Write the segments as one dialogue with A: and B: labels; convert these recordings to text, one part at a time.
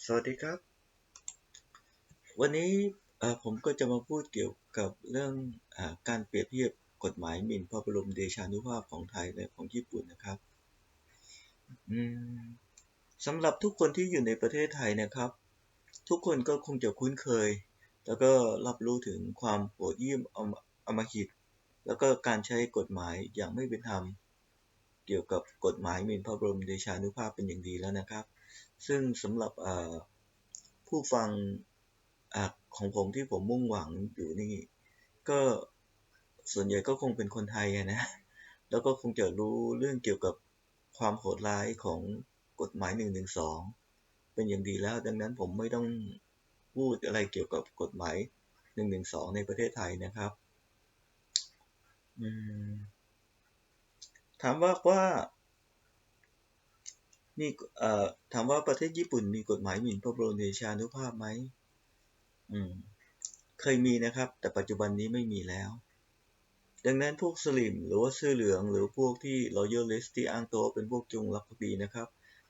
A: สวัสดีครับวันนี้ผมก็จะมาพูดเกี่ยวกับเรื่องการเปรียบเทียบกฎหมายหมิ่นพระบรมเดชานุภาพของไทยและของญี่ปุ่นนะครับอืมสำหรับทุกคนที่อยู่ในประเทศไทยนะครับทุกคนก็คงจะคุ้นเคยแล้วก็รับรู้ถึงความโหดเหี้ยมอำมหิตแล้วก็การใช้กฎหมายอย่างไม่เป็นธรรมเกี่ยวกับกฎหมายหมิ่นพระบรมเดชานุภาพเป็นอย่างดีแล้วนะครับซึ่งสำหรับผู้ฟังของผมที่ผมมุ่งหวังอยู่นี่ก็ส่วนใหญ่ก็คงเป็นคนไทยนะแล้วก็คงจะรู้เรื่องเกี่ยวกับความโหดร้ายของกฎหมาย112เป็นอย่างดีแล้วดังนั้นผมไม่ต้องพูดอะไรเกี่ยวกับกฎหมาย112ในประเทศไทยนะครับอืมถามว่ามีถามว่าประเทศญี่ปุ่นมีกฎหมายหมิ่นพระบรมเดชานุภาพไหมอืมเคยมีนะครับแต่ปัจจุบันนี้ไม่มีแล้ว ดังนั้นพวกสลิมหรือว่าเสื้อเหลืองหรือพวกที่ loyalist ที่อ้างตัวเป็นพวกจงรักภักดีนะครับ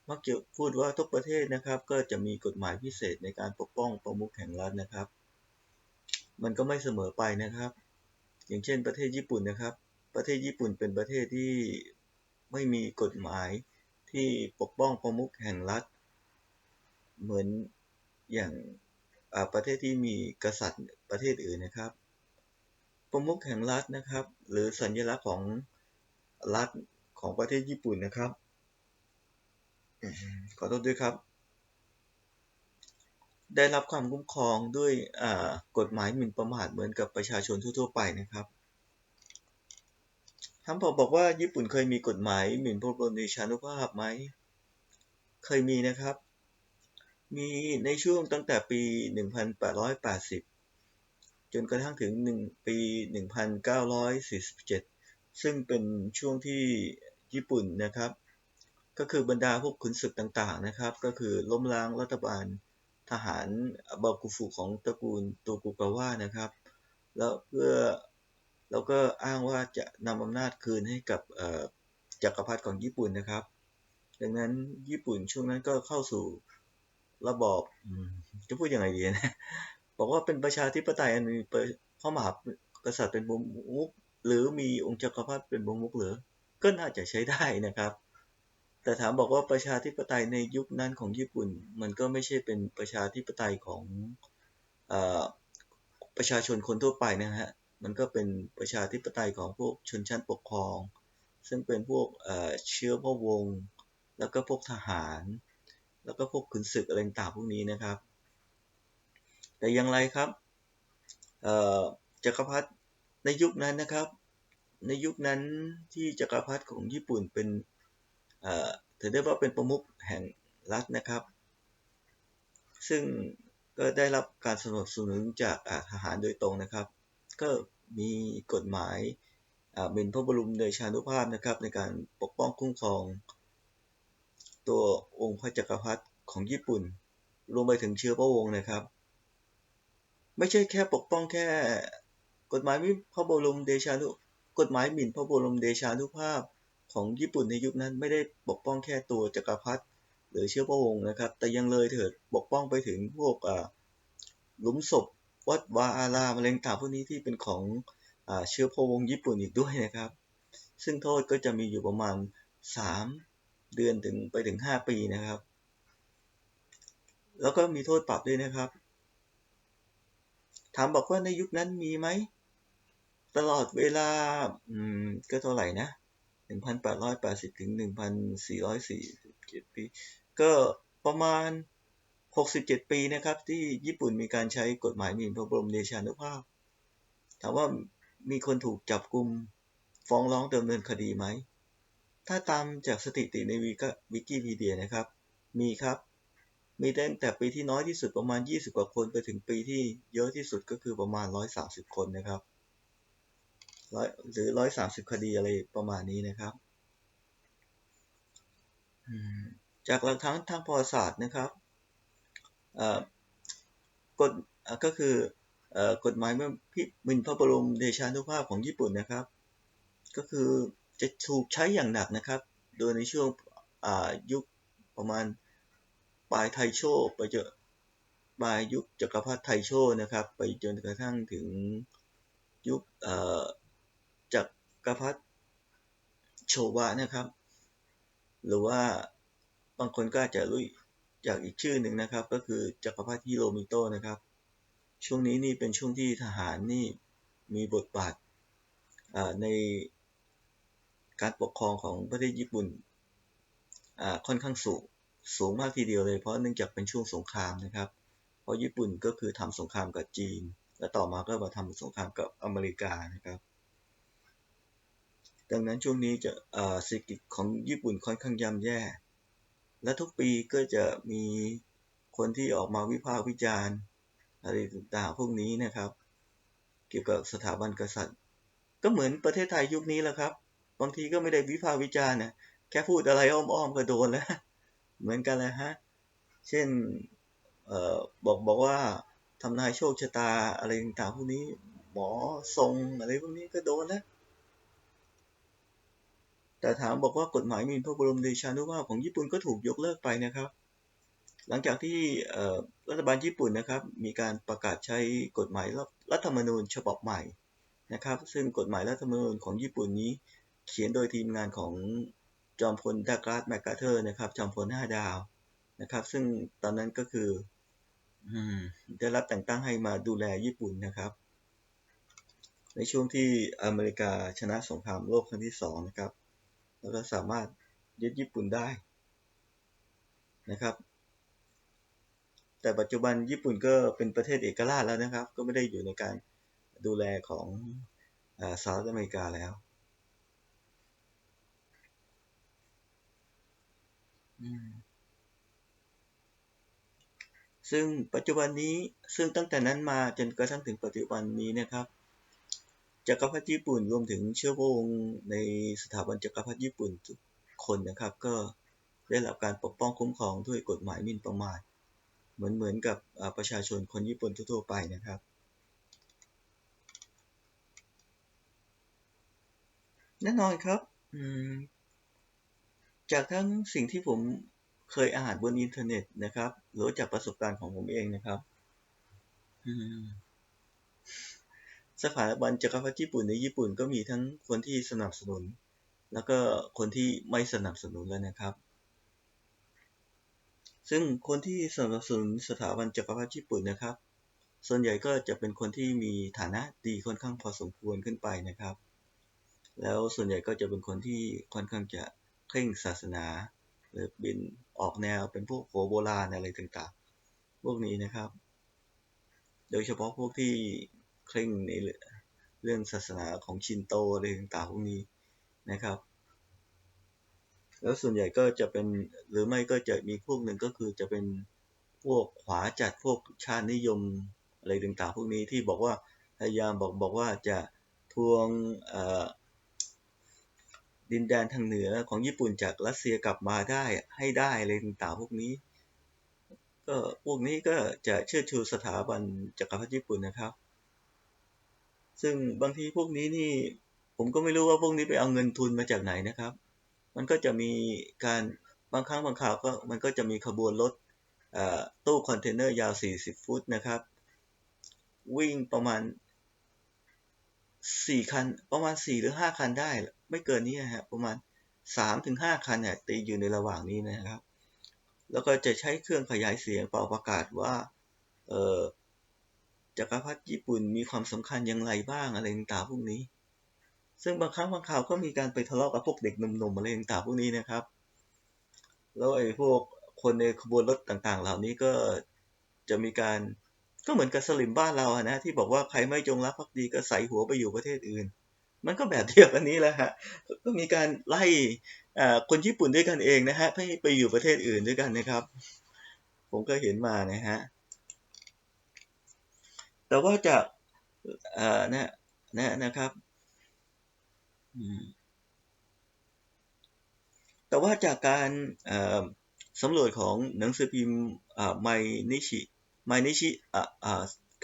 A: มักจะพูดว่าทุกประเทศนะครับก็จะมีกฎหมายพิเศษในการปกป้องประมุขแห่งรัฐนะครับมันก็ไม่เสมอไปนะครับอย่างเช่นประเทศญี่ปุ่นนะครับประเทศญี่ปุ่นเป็นประเทศที่ไม่มีกฎหมายที่ปกป้องประมุขแห่งรัฐเหมือนอย่างประเทศที่มีกษัตริย์ประเทศอื่นนะครับ ประมุขแห่งรัฐนะครับหรือสัญลักษณ์ของรัฐของประเทศญี่ปุ่นนะครับขอโทษด้วยครับได้รับความคุ้มครองด้วยกฎหมายหมิ่นประมาทเหมือนกับประชาชนทั่วๆไปนะครับท่านบอกว่าญี่ปุ่นเคยมีกฎหมายหมิ่นพระบรมเดชานุภาพไหมเคยมีนะครับมีในช่วงตั้งแต่ปี1880จนกระทั่งถึงปี1947ซึ่งเป็นช่วงที่ญี่ปุ่นนะครับ ก็คือบรรดาพวกขุนศึกต่างๆนะครับก็คือล้มล้างรัฐบาลทหารบากุฟุของตระกูลโตกุกาวะนะครับแล้วแล้วก็อ้างว่าจะนำอำนาจคืนให้กับจักรพรรดิของญี่ปุ่นนะครับดังนั้นญี่ปุ่นช่วงนั้นก็เข้าสู่ระบอบจะพูดยังไงดีนะบอกว่าเป็นประชาธิปไตยอันมีพระมหากษัตริย์เป็นประมุขหรือมีองค์จักรพรรดิเป็นประมุขหรือก็น่าจะใช้ได้นะครับ แต่ถามบอกว่าประชาธิปไตยในยุคนั้นของญี่ปุ่นมันก็ไม่ใช่เป็นประชาธิปไตยของเอ่อประชาชนคนทั่วไปนะฮะมันก็เป็นประชาธิปไตยของพวกชนชั้นปกครองซึ่งเป็นพวกเชื้อพระวงศ์แล้วก็พวกทหารแล้วก็พวกขุนศึกอะไรต่างๆพวกนี้นะครับแต่อย่างไรครับเอ่อจักรพรรดิในยุคนั้นนะครับในยุคนั้นที่จักรพรรดิของญี่ปุ่นเป็นเอ่อถือได้ว่าเป็นประมุขแห่งรัฐนะครับซึ่งก็ได้รับการสนับสนุนจากทหารโดยตรงนะครับก็มีกฎหมายหมิ่นพระบรมเดชานุภาพนะครับในการปกป้องคุ้มครองตัวองค์พระจักรพรรดิของญี่ปุ่นรวมไปถึงเชื้อพระวงศ์นะครับไม่ใช่แค่ปกป้องแค่กฎหมายพระบรมเดชานุกฎหมายหมิ่นพระบรมเดชานุภาพของญี่ปุ่นในยุคนั้นไม่ได้ปกป้องแค่ตัวจักรพรรดิหรือเชื้อพระวงศ์นะครับแต่ยังเลยเถิดปกป้องไปถึงพวกหลุมศพวัดวาอารามอะไรต่างพวกนี้ที่เป็นของเชื้อพระวงศ์ญี่ปุ่นอีกด้วยนะครับซึ่งโทษก็จะมีอยู่ประมาณ3 เดือนถึงไปถึง5 ปีนะครับแล้วก็มีโทษปรับด้วยนะครับถามบอกว่าในยุคนั้นมีไหมตลอดเวลาก็เท่าไหร่นะ1880ถึง1447ปีก็ประมาณ67ปีนะครับที่ญี่ปุ่นมีการใช้กฎหมายหมิ่นพระบรมเดชานุภาพถามว่ามีคนถูกจับกุมฟ้องร้องดำเนินคดีไหมถ้าตามจากสถิติในวิกิพีเดียนะครับมีครับมีตั้งแต่ปีที่น้อยที่สุดประมาณ20กว่าคนไปถึงปีที่เยอะที่สุดก็คือประมาณ130คนนะครับหรือ130คดีอะไรประมาณนี้นะครับจากหลักฐานทางประวัติศาสตร์นะครับกฎก็คือกฎหมายหมิ่นพระบรมเดชานุภาพของญี่ปุ่นนะครับก็คือจะถูกใช้อย่างหนักนะครับโดยในช่วงยุคประมาณ ปลายไทโชไปจนปลายยุคจักรพรรดิไทโชนะครับไปจนกระทั่งถึงยุคจักรพรรดิโชวะนะครับหรือว่าบางคนก็อาจจะรู้จากอีกชื่อหนึ่งนะครับก็คือจักรพรรดิฮิโรมิโตะนะครับช่วงนี้นี่เป็นช่วงที่ทหารนี่มีบทบาทในการปกครองของประเทศญี่ปุ่นค่อนข้างสูงมากทีเดียวเลยเพราะเนื่องจากเป็นช่วงสงครามนะครับเพราะญี่ปุ่นก็คือทำสงครามกับจีนและต่อมาก็มาทำสงครามกับอเมริกานะครับดังนั้นช่วงนี้จะเศรษฐกิจของญี่ปุ่นค่อนข้างย่ำแย่และทุกปีก็จะมีคนที่ออกมาวิพากษ์วิจารณ์อะไรต่างๆพวกนี้นะครับเกี่ยวกับสถาบันกษัตริย์ก็เหมือนประเทศไทยยุคนี้แหละครับบางทีก็ไม่ได้วิพากษ์วิจารณ์นะแค่พูดอะไรอ้อมๆก็โดนแล้วเหมือนกันเลยฮะเช่นบอกว่าทำนายโชคชะตาอะไรต่างๆพวกนี้หมอทรงอะไรพวกนี้ก็โดนแล้วแต่ถามบอกว่ากฎหมายหมิ่นพระบรมเดชานุภาพของญี่ปุ่นก็ถูกยกเลิกไปนะครับหลังจากที่รัฐบาลญี่ปุ่นนะครับมีการประกาศใช้กฎหมายรัฐธรรมนูญฉบับใหม่นะครับซึ่งกฎหมายรัฐธรรมนูญของญี่ปุ่นนี้เขียนโดยทีมงานของจอมพลดักลาสแมคคาร์เทอร์นะครับจอมพล5 ดาวนะครับซึ่งตอนนั้นก็คือได้รับแต่งตั้งให้มาดูแลญี่ปุ่นนะครับในช่วงที่อเมริกาชนะสงครามโลกครั้งที่2นะครับแล้วก็สามารถยึดญี่ปุ่นได้นะครับแต่ปัจจุบันญี่ปุ่นก็เป็นประเทศเอกราชแล้วนะครับก็ไม่ได้อยู่ในการดูแลของสหรัฐอเมริกาแล้วซึ่งปัจจุบันนี้ซึ่งตั้งแต่นั้นมาจนกระทั่งถึงปัจจุบันนี้นะครับจักรพรรดิญี่ปุ่นรวมถึงเชื้อพระวงศ์ในสถาบันจักรพรรดิญี่ปุ่นทุกคนนะครับก็ได้รับการปกป้องคุ้มครองด้วยกฎหมายหมิ่นประมาทเหมือนกับประชาชนคนญี่ปุ่นทั่วๆไปนะครับแน่นอนครับจากทั้งสิ่งที่ผมเคยอ่านบนอินเทอร์เน็ตนะครับหรือจากประสบการณ์ของผมเองนะครับสถาบันจักรพรรดิญี่ปุ่นในญี่ปุ่นก็มีทั้งคนที่สนับสนุนแล้วก็คนที่ไม่สนับสนุนแล้วนะครับซึ่งคนที่สนับสนุนสถาบันจักรพรรดิญี่ปุ่นนะครับส่วนใหญ่ก็จะเป็นคนที่มีฐานะดีค่อนข้างพอสมควรขึ้นไปนะครับแล้วส่วนใหญ่ก็จะเป็นคนที่ค่อนข้างจะเคร่งศาสนาหรือเป็นออกแนวเป็นพวกโหโบราณอะไรต่างๆพวกนี้นะครับโดยเฉพาะพวกที่เคร่งในเรื่องศาสนาของชินโตอะไรต่างๆพวกนี้นะครับแล้วส่วนใหญ่ก็จะเป็นหรือไม่ก็จะมีพวกหนึ่งก็คือจะเป็นพวกขวาจัดพวกชาตินิยมอะไรต่างๆพวกนี้ที่บอกว่าพยายามบอกว่าจะทวงดินแดนทางเหนือของญี่ปุ่นจากรัสเซียกลับมาได้ให้ได้อะไรต่างๆพวกนี้ก็พวกนี้ก็จะเชิดชูสถาบันจักรพรรดิญี่ปุ่นนะครับซึ่งบางทีพวกนี้นี่ผมก็ไม่รู้ว่าพวกนี้ไปเอาเงินทุนมาจากไหนนะครับมันก็จะมีการบางครั้งบางคราวก็มันก็จะมีขบวนรถตู้คอนเทนเนอร์ยาว40ฟุตนะครับวิ่งประมาณ4คันประมาณ4หรือ5คันได้ไม่เกินนี้นะฮะประมาณ3-5คันเนี่ยตีอยู่ในระหว่างนี้นะครับแล้วก็จะใช้เครื่องขยายเสียงเป่าประกาศว่าเอ่อจักรพรรดิญี่ปุ่นมีความสำคัญอย่างไรบ้างอะไรต่างๆพวกนี้ซึ่งบางครั้งบางคราวก็มีการไปทะเลาะกับพวกเด็กหนุ่มๆอะไรต่างๆพวกนี้นะครับแล้วไอ้พวกคนในขบวนรถต่างๆเหล่านี้ก็จะมีการก็เหมือนกับสลิมบ้านเราอะนะที่บอกว่าใครไม่จงรักภักดีก็ใส่หัวไปอยู่ประเทศอื่นมันก็แบบเดียวกันนี้แหละฮะก็มีการไล่คนญี่ปุ่นด้วยกันเองนะฮะให้ไปอยู่ประเทศอื่นด้วยกันนะครับผมก็เห็นมานะฮะแต่ว่าจากนะครับแต่ว่าจากการสำรวจของหนังสือพิมพ์ไมนิชิ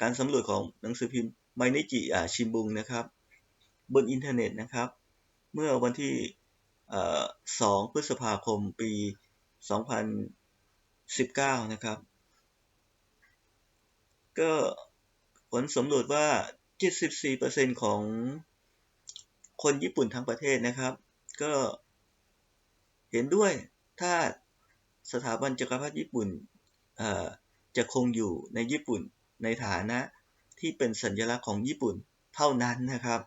A: การสำรวจของหนังสือพิมพ์ไมนิจิชิมบุงนะครับบนอินเทอร์เน็ตนะครับเมื่อวันที่2 พฤษภาคมปี 19นะครับก็ผลสำรวจว่า 74% ของคนญี่ปุ่นทั้งประเทศนะครับก็เห็นด้วยถ้าสถาบันจักรพรรดิญี่ปุ่นจะคงอยู่ในญี่ปุ่นในฐานะที่เป็นสัญลักษณ์ของญี่ปุ่นเท่านั้นนะครับ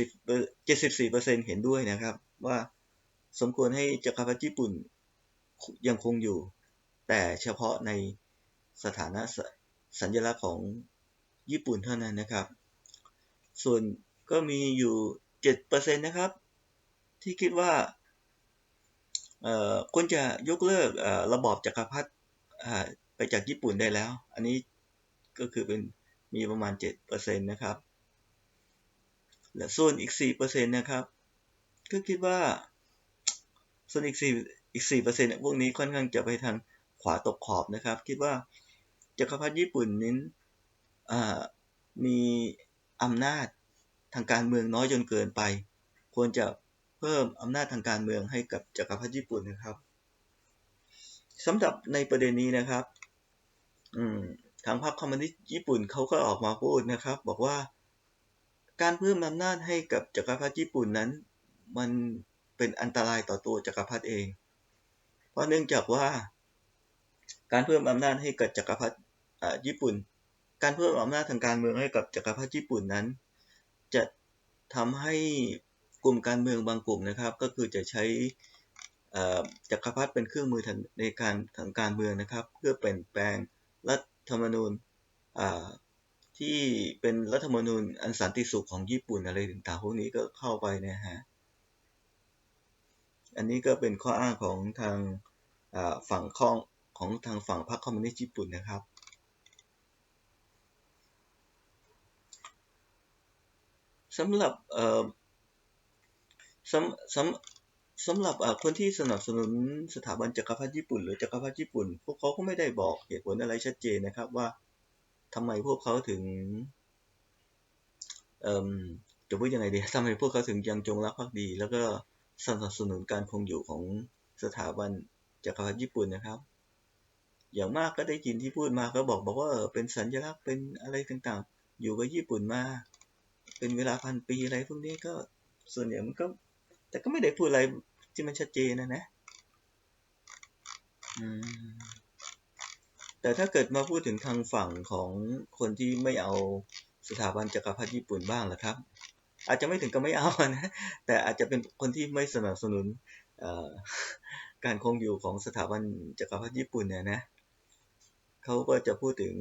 A: 74%เห็นด้วยนะครับว่าสมควรให้จักรพรรดิญี่ปุ่นยังคงอยู่แต่เฉพาะในสถานะสัญลักษณ์ของญี่ปุ่นเท่านั้นนะครับส่วนก็มีอยู่ 7% นะครับที่คิดว่าควรจะยกเลิกระบอบจักรพรรดิไปจากญี่ปุ่นได้แล้วอันนี้ก็คือเป็นมีประมาณ 7% นะครับและส่วนอีก 4% นะครับก็คิดว่าส่วนอีก 4% พวกนี้ค่อนข้างจะไปทางขวาตกขอบนะครับคิดว่าจักรพรรดิญี่ปุ่นนี้มีอำนาจทางการเมืองน้อยจนเกินไปควรจะเพิ่มอำนาจทางการเมืองให้กับจักรพรรดิญี่ปุ่นนะครับสำหรับในประเด็นนี้นะครับทางพรรคคอมมิวนิสต์ญี่ปุ่นเขาก็ออกมาพูดนะครับบอกว่าการเพิ่มอำนาจให้กับจักรพรรดิญี่ปุ่นนั้นมันเป็นอันตรายต่อตัวจักรพรรดิเองเพราะเนื่องจากว่าการเพิ่มอำนาจให้กับจักรพรรดิญี่ปุ่นการเพิ่มอำนาจทางการเมืองให้กับจักรพรรดิญี่ปุ่นนั้นจะทำให้กลุ่มการเมืองบางกลุ่มนะครับก็คือจะใช้จักรพรรดิเป็นเครื่องมือในการทางการเมืองนะครับเพื่อเปลี่ยนแปลงรัฐธรรมนูญที่เป็นรัฐธรรมนูญอันสันติสุขของญี่ปุ่นอะไรต่างๆพวกนี้ก็เข้าไปนะฮะอันนี้ก็เป็นข้ออ้างของทางฝั่งของทางฝั่งพรรคคอมมิวนิสต์ญี่ปุ่นนะครับสำหรับสำหรับคนที่สนับสนุนสถาบันจักรพรรดิญี่ปุ่นหรือจักรพรรดิญี่ปุ่นพวกเขาก็ไม่ได้บอกเหตุผลอะไรชัดเจนนะครับว่าทำไมพวกเขาถึงจะพูดยังไงดีทำไมพวกเขาถึงยังจงรักภักดีแล้วก็สนับสนุนการคงอยู่ของสถาบันจักรพรรดิญี่ปุ่นนะครับอย่างมากก็ได้ยินที่พูดมาก็บอกว่าเป็นสัญลักษณ์เป็นอะไรต่างๆอยู่กับญี่ปุ่นมาเป็นเวลา1,000 ปีอะไรพวกนี้ก็ส่วนใหญ่มันก็แต่ก็ไม่ได้พูดอะไรที่มันชัดเจนนะแต่ถ้าเกิดมาพูดถึงทางฝั่งของคนที่ไม่เอาสถาบันจักรพรรดิญี่ปุ่นบ้างล่ะครับอาจจะไม่ถึงกับไม่เอานะแต่อาจจะเป็นคนที่ไม่สนับสนุนการคงอยู่ของสถาบันจักรพรรดิญี่ปุ่นเนี่ยนะเขาก็จะพูดถึง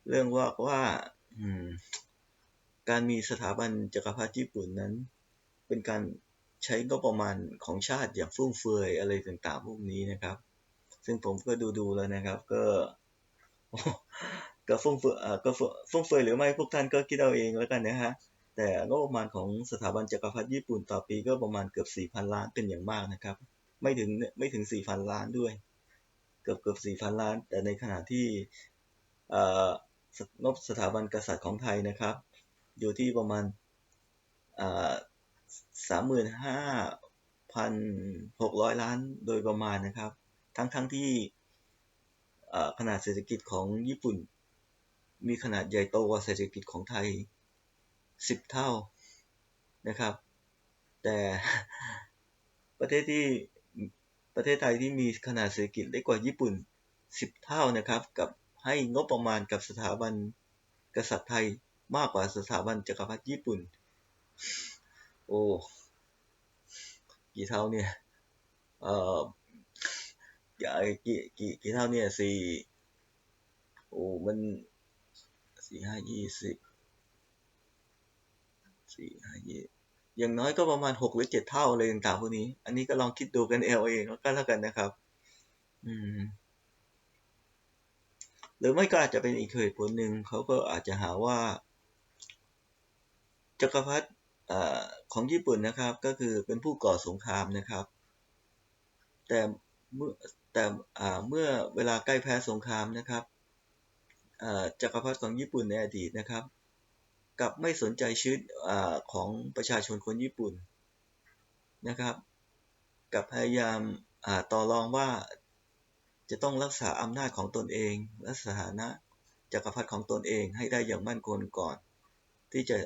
A: เรื่องว่าการมีสถาบันจักรพรรดิญี่ปุ่นนั้นเป็นการใช้งบประมาณของชาติอย่างฟุ่มเฟือยอะไรต่างๆพวกนี้นะครับซึ่งผมก็ดูแล้วนะครับก็ฟุ่มเฟือยก็ฟุ่มเฟือยหรือไม่พวกท่านก็คิดเอาเองแล้วกันนะฮะแต่งบประมาณของสถาบันจักรพรรดิญี่ปุ่นต่อปีก็ประมาณเกือบ 4,000 ล้านเป็นอย่างมากนะครับไม่ถึง 4,000 ล้านด้วยเกือบ 4,000 ล้านแต่ในขณะที่งบสถาบันกษัตริย์ของไทยนะครับอยู่ที่ประมาณ35,600 ล้านโดยประมาณนะครับทั้งที่ขนาดเศรษฐกิจของญี่ปุ่นมีขนาดใหญ่โตกว่าเศรษฐกิจของไทย10 เท่านะครับแต่ประเทศไทยที่มีขนาดเศรษฐกิจเล็กกว่าญี่ปุ่น10 เท่านะครับกับให้งบประมาณกับสถาบันกษัตริย์ไทยมากกว่าสถาบันจักรพรรดิญี่ปุ่นโอ้กี่เท่าเนี่ยกี่เท่าเนี่ยโอ้มัน4 5 20อย่างน้อยก็ประมาณ6 หรือ 7 เท่าเลยต่างๆพวกนี้อันนี้ก็ลองคิดดูกันเองก็แล้วกันนะครับหรือไม่ก็อาจจะเป็นอีกเหตุผลหนึ่งเขาก็อาจจะหาว่าจักรพรรดิของญี่ปุ่นนะครับก็คือเป็นผู้ก่อสงครามนะครับแต่เมื่อเมื่อเวลาใกล้แพ้สงครามนะครับจักรพรรดิของญี่ปุ่นในอดีตนะครับกับไม่สนใจชีวิตของประชาชนคนญี่ปุ่นนะครับกับพยายาม ต่อรองว่าจะต้องรักษาอำนาจของตนเองและสถานะจักรพรรดิของตนเองให้ได้อย่างมั่นคงก่อนที่จะ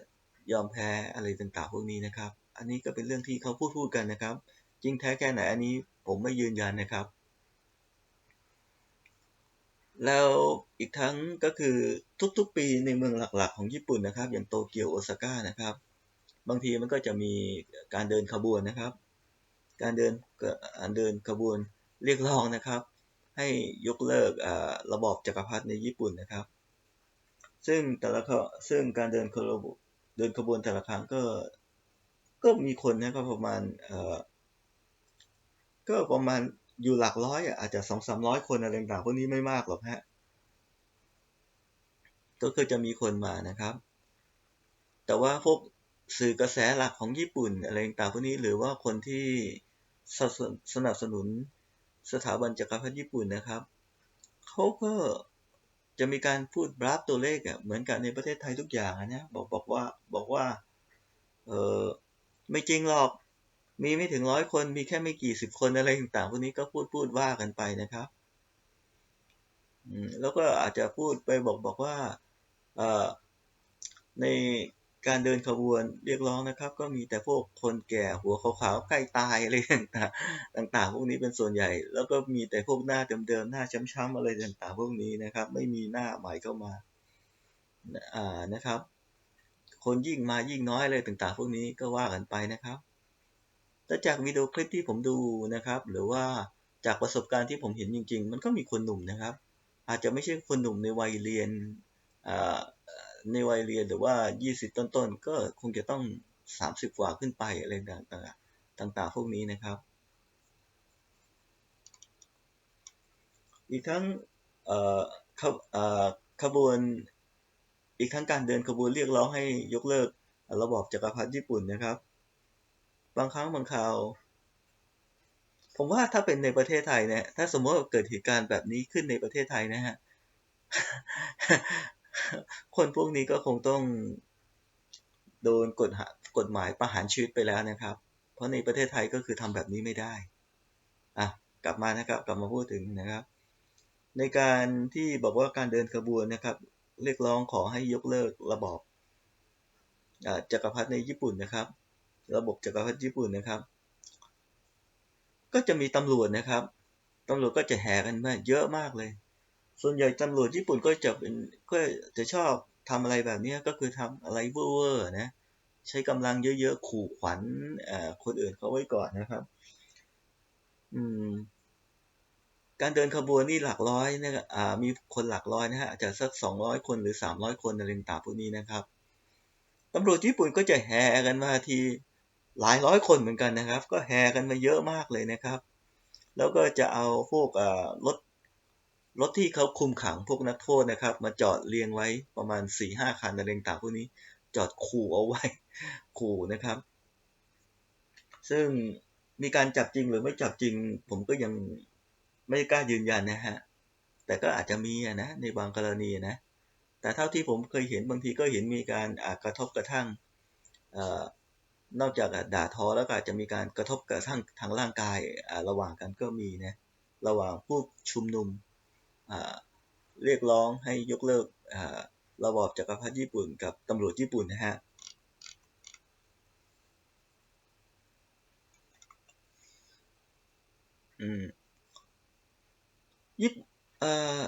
A: ยอมแพ้อะไรต่างๆพวกนี้นะครับอันนี้ก็เป็นเรื่องที่เขาพูดกันนะครับจริงแท้แค่ไหนอันนี้ผมไม่ยืนยันนะครับแล้วอีกทั้งก็คือทุกๆปีในเมืองหลักๆของญี่ปุ่นนะครับอย่างโตเกียวโอซาก้านะครับบางทีมันก็จะมีการเดินขบวนนะครับการเดินขบวนเรียกร้องนะครับให้ยกเลิกระบอบจักรพรรดิในญี่ปุ่นนะครับซึ่งแต่ละซึ่งการเดินขบวนแต่ละครั้งก็มีคนนะก็ประมาณอยู่หลักร้อยอาจจะ200-300คนอะไรต่างๆพวกนี้ไม่มากหรอกฮะก็คือจะมีคนมานะครับแต่ว่าพวกสื่อกระแสหลักของญี่ปุ่นอะไรต่างๆพวกนี้หรือว่าคนที่สนับสนุนสถาบันจักรพรรดิญี่ปุ่นนะครับเขาก็จะมีการพูดบราฟตัวเลขเหมือนกับในประเทศไทยทุกอย่างนะบอกว่าเออไม่จริงหรอกมีไม่ถึง100 คนมีแค่ไม่กี่สิบคนอะไรต่างๆพวกนี้ก็พูดว่ากันไปนะครับแล้วก็อาจจะพูดไปบอกว่าในการเดินขบวนเรียกร้องนะครับก็มีแต่พวกคนแก่หัวขาวๆใกล้ตายอะไรต่างๆพวกนี้เป็นส่วนใหญ่แล้วก็มีแต่พวกหน้าเดิมๆหน้าช้ำๆอะไรต่างๆพวกนี้นะครับไม่มีหน้าใหม่เข้ามานะครับคนยิ่งมายิ่งน้อยอะไรต่างๆพวกนี้ก็ว่ากันไปนะครับแต่จากวิดีโอคลิปที่ผมดูนะครับหรือว่าจากประสบการณ์ที่ผมเห็นจริงๆมันก็มีคนหนุ่มนะครับอาจจะไม่ใช่คนหนุ่มในวัยเรียนหรือว่า20ต้นๆก็คงจะต้อง30กว่าขึ้นไปอะไรต่างๆพวกนี้นะครับอีกทั้งขขบวนอีกทั้งการเดินขบวนเรียกร้องให้ยกเลิกระบอบจักรพรรดิญี่ปุ่นนะครับบางครั้งบางคราวผมว่าถ้าเป็นในประเทศไทยเนี่ยถ้าสมมติว่าเกิดเหตุการณ์แบบนี้ขึ้นในประเทศไทยนะฮะคนพวกนี้ก็คงต้องโดนกฎหมายประหารชีวิตไปแล้วนะครับเพราะในประเทศไทยก็คือทำแบบนี้ไม่ได้กลับมานะครับกลับมาพูดถึงนะครับในการที่บอกว่าการเดินขบวนนะครับเรียกร้องขอให้ยกเลิกระบอบจักรพรรดิในญี่ปุ่นนะครับระบบจักรพรรดิญี่ปุ่นนะครับก็จะมีตำรวจนะครับตำรวจก็จะแห่กันมาเยอะมากเลยส่วนใหญ่ตำรวจญี่ปุ่นก็จะชอบทำอะไรแบบนี้ก็คือทำอะไรเวอร์ๆนะใช้กำลังเยอะๆขู่ขวัญคนอื่นเขาไว้ก่อนนะครับอืมการเดินขบวนนี่หลักร้อยนะมีคนหลักร้อยนะฮะอาจจะสัก200 คนหรือ300 คนอะไรต่างๆพวกนี้นะครับตำรวจญี่ปุ่นก็จะแห่กันมาทีหลายร้อยคนเหมือนกันนะครับก็แห่กันมาเยอะมากเลยนะครับแล้วก็จะเอาพวกรถที่เขาคุมขังพวกนักโทษนะครับมาจอดเรียงไว้ประมาณ4-5 คันอะไรต่างๆพวกนี้จอดขู่เอาไว้ขู่นะครับซึ่งมีการจับจริงหรือไม่จับจริงผมก็ยังไม่กล้ายืนยันนะฮะแต่ก็อาจจะมีนะในบางกรณีนะแต่เท่าที่ผมเคยเห็นบางทีก็เห็นมีการกระทบกระทั่งนอกจากด่าทอแล้วก็อาจจะมีการกระทบกระทั่งทางร่างกายระหว่างกันก็มีนะระหว่างผู้ชุมนุมเรียกร้องให้ยกเลิกระบอบจักรพรรดิญี่ปุ่นกับตำรวจญี่ปุ่นนะฮะอืมญี่ปุ่นเอ่อ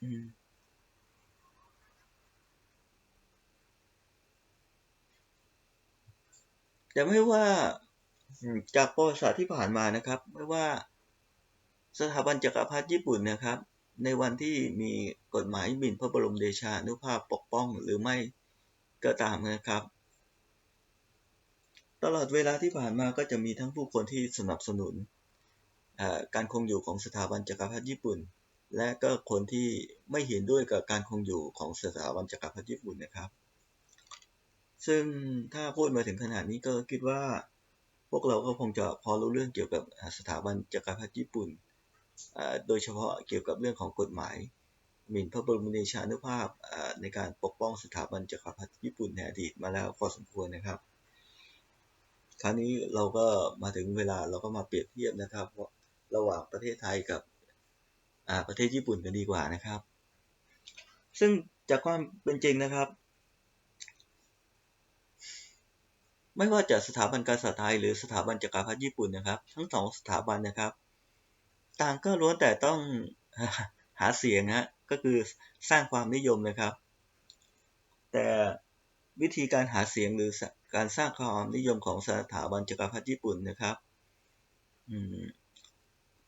A: อืมแต่ไม่ว่าจากประวัติศาสตร์ที่ผ่านมานะครับไม่ว่าสถาบันจักรพรรดิญี่ปุ่นนะครับในวันที่มีกฎหมายหมิ่นพระบรมเดชานุภาพปกป้องหรือไม่ก็ตามนะครับตลอดเวลาที่ผ่านมาก็จะมีทั้งผู้คนที่สนับสนุนการคงอยู่ของสถาบันจักรพรรดิญี่ปุ่นและก็คนที่ไม่เห็นด้วยกับการคงอยู่ของสถาบันจักรพรรดิญี่ปุ่นนะครับซึ่งถ้าพูดมาถึงขนาดนี้ก็คิดว่าพวกเราก็คงจะพอรู้เรื่องเกี่ยวกับสถาบันจักรพรรดิญี่ปุ่นโดยเฉพาะเกี่ยวกับเรื่องของกฎหมายหมิ่นพระบรมเดชานุภาพในการปกป้องสถาบันจักรพรรดิญี่ปุ่นในอดีตมาแล้วพอสมควรนะครับ คราวนี้เราก็มาถึงเวลาเราก็มาเปรียบเทียบนะครับระหว่างประเทศไทยกับประเทศญี่ปุ่นกันดีกว่านะครับซึ่งจากความเป็นจริงนะครับไม่ว่าจะสถาบันกษัตริย์ไทยหรือสถาบันจักรพรรดิญี่ปุ่นนะครับทั้งสองสถาบันนะครับต่างก็ล้วนแต่ต้องหาเสียงฮะก็คือสร้างความนิยมนะครับแต่วิธีการหาเสียงหรือการสร้างความนิยมของสถาบันจักรพรรดิญี่ปุ่นนะครับ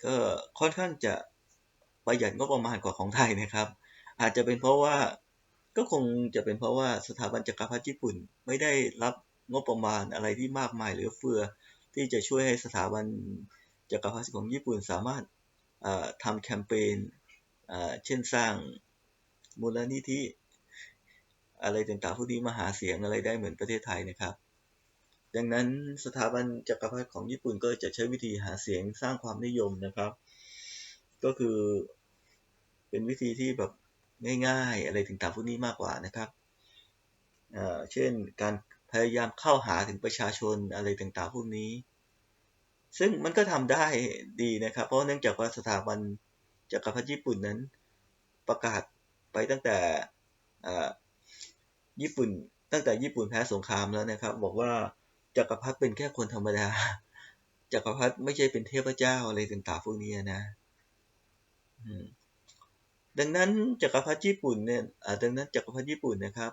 A: ก็ค่อนข้างจะประหยัดงบประมาณกว่าของไทยนะครับอาจจะเป็นเพราะว่าก็คงจะเป็นเพราะว่าสถาบันจักรพรรดิญี่ปุ่นไม่ได้รับงบประมาณอะไรที่มากมายเหลือเฟือที่จะช่วยให้สถาบันจักรพรรดิของญี่ปุ่นสามารถทำแคมเปญเช่นสร้างมูลนิธิอะไรต่างๆพวกนี้มาหาเสียงอะไรได้เหมือนประเทศไทยนะครับดังนั้นสถาบันจักรพรรดิของญี่ปุ่นก็จะใช้วิธีหาเสียงสร้างความนิยมนะครับก็คือเป็นวิธีที่แบบง่ายๆอะไรต่างๆพวกนี้มากกว่านะครับเช่นการพยายามเข้าหาถึงประชาชนอะไรต่างๆพวกนี้ซึ่งมันก็ทำได้ดีนะครับเพราะเนื่องจากว่าสถาบันจักรพรรดิญี่ปุ่นนั้นประกาศไปตั้งแต่ญี่ปุ่นแพ้สงครามแล้วนะครับบอกว่าจักรพรรดิเป็นแค่คนธรรมดาจักรพรรดิไม่ใช่เป็นเทพเจ้าอะไรต่างๆพวกนี้นะดังนั้นจักรพรรดิญี่ปุ่นเนี่ยนะครับ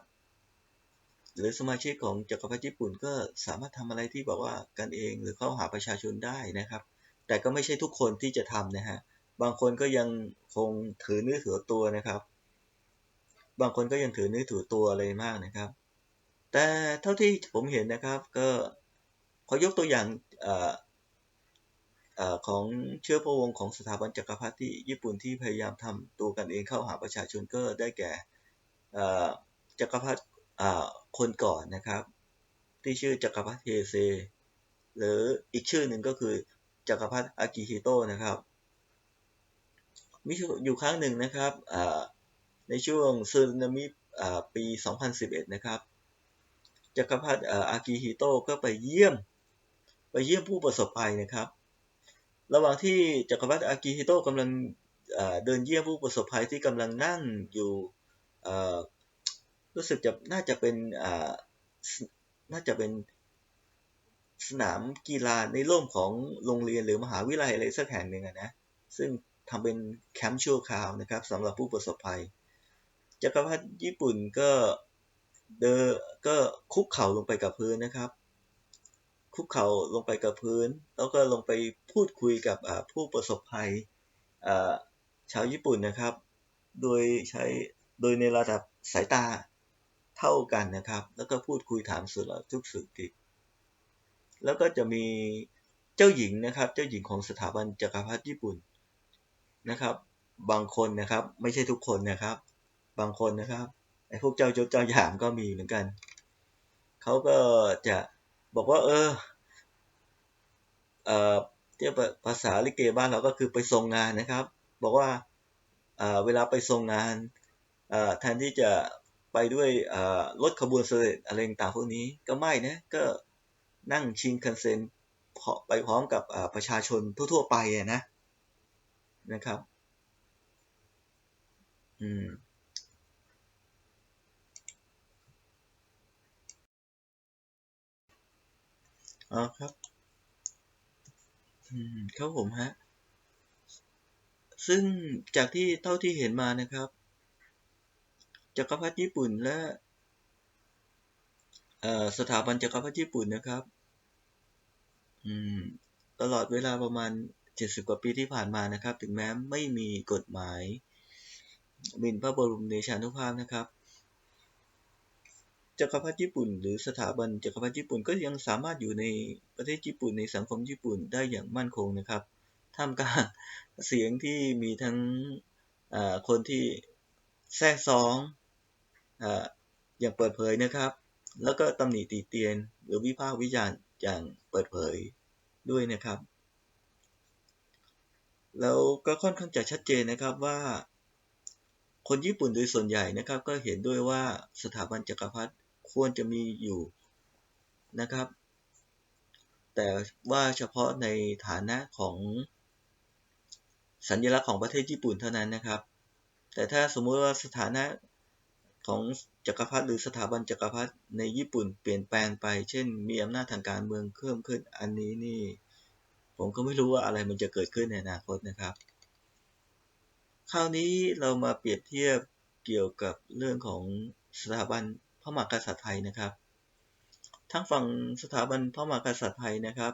A: หรือสมาชิกของจักรพรรดิญี่ปุ่นก็สามารถทำอะไรที่แบบว่ากันเองหรือเข้าหาประชาชนได้นะครับแต่ก็ไม่ใช่ทุกคนที่จะทำนะฮะบางคนก็ยังคงถือเนื้อถือตัวนะครับบางคนก็ยังถือเนื้อถือตัวอะไรมากนะครับแต่เท่าที่ผมเห็นนะครับก็ขอยกตัวอย่างของเชื้อพระวงศ์ของสถาบันจักรพรรดิที่ญี่ปุ่นที่พยายามทำตัวกันเองเข้าหาประชาชนก็ได้แก่จักรพรรดิคนก่อนนะครับที่ชื่อจักรพรรดิเฮเซหรืออีกชื่อหนึ่งก็คือจักรพรรดิอากิฮิโตะนะครับมีอยู่ครั้งหนึ่งนะครับในช่วงสึนามิปี 2011 นะครับจักรพรรดิอากิฮิโตะก็ไปเยี่ยมผู้ประสบภัยนะครับระหว่างที่จักรพรรดิอากิฮิโตะกำลังเดินเยี่ยมผู้ประสบภัยที่กำลังนั่งอยู่รู้สึกจะน่าจะเป็นสนามกีฬาในร่มของโรงเรียนหรือมหาวิทยาลัยอะไรสักแห่งหนึ่งนะซึ่งทำเป็นแคมป์ชั่วคราวนะครับสำหรับผู้ประสบภัยจักรพรรดิญี่ปุ่นก็เดินก็คุกเข่าลงไปกับพื้นนะครับคุกเข่าลงไปกับพื้นแล้วก็ลงไปพูดคุยกับผู้ประสบภัยชาวญี่ปุ่นนะครับโดยใช้ในระดับสายตาเท่ากันนะครับแล้วก็พูดคุยถามสารทุกข์สุขดิบแล้วก็จะมีเจ้าหญิงนะครับเจ้าหญิงของสถาบันจักรพรรดิญี่ปุ่นนะครับบางคนนะครับไม่ใช่ทุกคนนะครับบางคนนะครับไอ้พวกเจ้ายศเจ้าอย่างก็มีเหมือนกันเขาก็จะบอกว่าที่ภาษาลิเกบ้านเราก็คือไปทรงงานนะครับบอกว่าเวลาไปทรงงานแทนที่จะไปด้วยรถขบวนเสด็จอะไรต่างๆพวกนี้ก็ไม่นะก็นั่งชินคันเซ็นไปพร้อมกับประชาชนทั่วๆไปนะครับครับครับผมฮะซึ่งจากที่เท่าที่เห็นมานะครับจักรพรรดิญี่ปุ่นและสถาบันจักรพรรดิญี่ปุ่นนะครับตลอดเวลาประมาณ70กว่าปีที่ผ่านมานะครับถึงแม้ไม่มีกฎหมายหมิ่นพระบรมเดชานุภาพนะครับจักรพรรดิญี่ปุ่นหรือสถาบันจักรพรรดิญี่ปุ่นก็ยังสามารถอยู่ในประเทศญี่ปุ่นในสังคมญี่ปุ่นได้อย่างมั่นคงนะครับท่ามกลางเสียงที่มีทั้งคนที่แทรกซ้องอย่างเปิดเผยนะครับแล้วก็ตำหนิติเตียนหรือวิพากษ์วิจารณ์อย่างเปิดเผยด้วยนะครับแล้วก็ค่อนข้างจะชัดเจนนะครับว่าคนญี่ปุ่นโดยส่วนใหญ่นะครับก็เห็นด้วยว่าสถาบันจักรพรรดิควรจะมีอยู่นะครับ แต่ว่าเฉพาะในฐานะของสัญลักษณ์ของประเทศญี่ปุ่นเท่านั้นนะครับแต่ถ้าสมมุติว่าสถานะของจักรพรรดิหรือสถาบันจักรพรรดิในญี่ปุ่นเปลี่ยนแปลงไปเช่นมีอำนาจทางการเมืองเพิ่มขึ้นอันนี้นี่ผมก็ไม่รู้ว่าอะไรมันจะเกิดขึ้นในอนาคตนะครับคราวนี้เรามาเปรียบเทียบเกี่ยวกับเรื่องของสถาบันพระมหากษัตริย์ไทยนะครับทางฝั่งสถาบันพระมหากษัตริย์ไทยนะครับ